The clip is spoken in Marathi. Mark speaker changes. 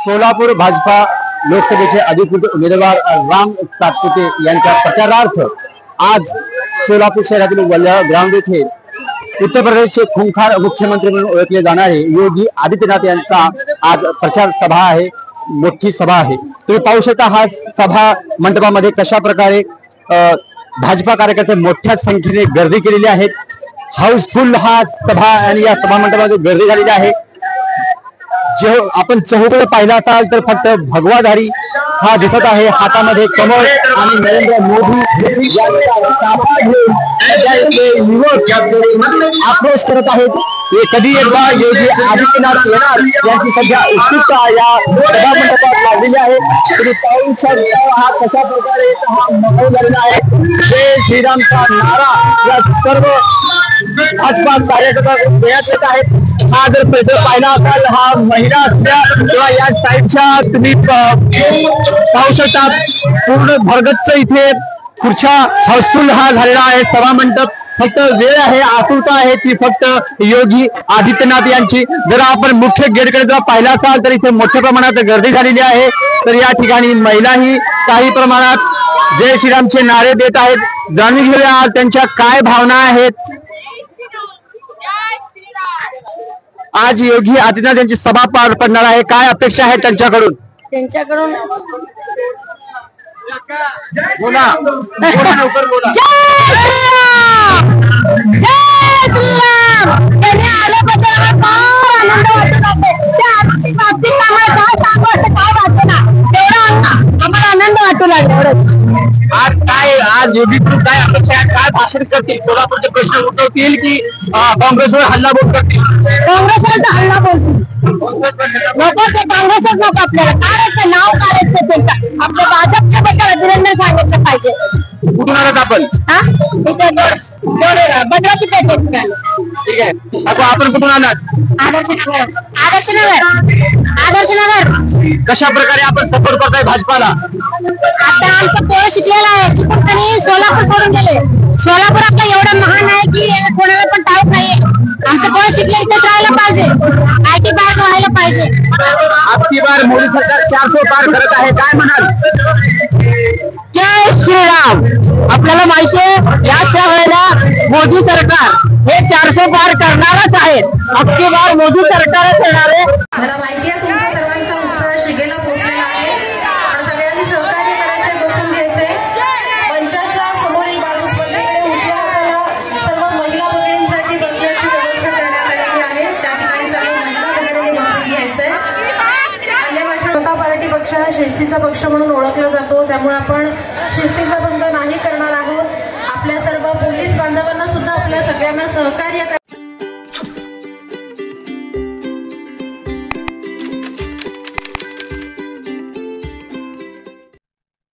Speaker 1: सोलापूर भाजपा लोकसभेचे अधिकृत उमेदवार राम सातपुते यांच्या प्रचारार्थ आज सोलापूर शहरातील वल्ला ग्राउंड येथे उत्तर प्रदेशचे खूंखार मुख्यमंत्री म्हणून ओळखले जाणारे योगी आदित्यनाथ यांचा आज प्रचार सभा आहे, मोठी सभा आहे। तुम्ही पाहू शकता हा सभा मंडपामध्ये कशा प्रकारे भाजपा कार्यकर्ते मोठ्या संख्येने गर्दी केलेली आहे। हाऊसफुल हा सभा आणि या सभा मंडपामध्ये गर्दी झालेली आहे। जो आपण चहूकडे पाहिला असाल तर फक्त भगवाधारी हा दिसत आहे, हातामध्ये कमळ आणि नरेंद्र मोदी युवक आक्रोश करत आहेत। कधी एकदा योगी आदित्यनाथ येणार यांची सध्या उत्सुकता या सभा मंडपात लागलेली आहे। तुम्ही पाहू शकता हा कशा प्रकारे हा माहोल झालेला आहे। जय श्रीरामचा नारा या सर्व भाजपा कार्यकर्ता देण्यात येत आहेत। हा जर परिसर पाहिला असाल, हा महिला असल्या किंवा या साईडच्या तुम्ही पाहू शकता पूर्ण भरगच्च इथे खुर्च्या हाऊसफुल हा झालेला आहे सभा मंडप। फक्त वेळ आहे, आतुरता आहे ती फक्त योगी आदित्यनाथ यांची। जर आपण मुख्य गेटकडे जर पाहिला असाल तर इथे मोठ्या प्रमाणात गर्दी झालेली आहे। तर या ठिकाणी महिलाही काही प्रमाणात जय श्रीरामचे नारे देत आहेत। जाणून घेऊया त्यांच्या काय भावना आहेत। आज योगी आदित्यनाथ यांची सभा पार पडणार आहे, काय अपेक्षा आहे त्यांच्याकडून? बोला लवकर बोला।
Speaker 2: जय श्रीराम त्यांनी आल्याबद्दल फार आनंद वाटतो। त्या बाबतीत आम्हाला काय सांगू असं काय वाटतं ना, तेवढा आम्हाला आनंद वाटू लागला।
Speaker 1: आज योगीकडून काय अपेक्षा आहे, काय भाषण करतील? सोलापूरचे प्रश्न उठवतील की काँग्रेसवर हल्लाबोल करतील?
Speaker 2: काँग्रेसवर हल्ला बोलतील नको, ते काँग्रेसच नको आपल्याला। काय नाव काढायचं त्यांचं, आपल्या भाजपच्या बद्दल अभिनंदन सांगितलं पाहिजे।
Speaker 1: कुठून आलात आपण?
Speaker 2: भद्रावती पेठेत।
Speaker 1: ठीक आहे, आपण कुठून आलात?
Speaker 2: आदर्शनगर।
Speaker 1: कशा प्रकारे आपण सपोर्ट करताय भाजपाला?
Speaker 2: आता आमचं पोरं शिकलेलं आहे, शिकून त्यांनी सोलापूर सोडून गेले। सोलापूर आपलं एवढं महान आहे की कोणाला पण ठाऊक नाहीये। आमचं पोरं शिकले इथेच राहायला पाहिजे, IT पार्क व्हायला पाहिजे।
Speaker 1: आपकी बार मोदी सरकार 400 पार करत आहे, काय म्हणाल?
Speaker 2: जय श्रीराम। आपल्याला माहिती आहे याच्या वेळेला मोदी सरकार हे 400 पार करणारच आहेत। आपकी बार मोदी सरकारच येणार आहे।
Speaker 3: मला माहिती आहे तुमचा सर्वांचा उत्साह शिगेला पोहोचलेला आहे, पण सगळ्यांनी सहकार्य करायचे, बसून घ्यायचे। मंचाच्या समोरील बाजूस पलीकडे उजव्या हाताला सर्व महिला भगिनींसाठी बसण्याची व्यवस्था करण्यात आलेली आहे। त्या ठिकाणी सर्व महिला भगिनींनी बसून घ्यायचंय। जनता पार्टी पक्ष हा शिस्तीचा पक्ष म्हणून ओळखला जातो, त्यामुळे आपण शिस्तीचा भंग नाही करणार आहोत। आपल्या सर्व पोलीस बांधवांना सुद्धा आपल्या सगळ्यांना सहकार्य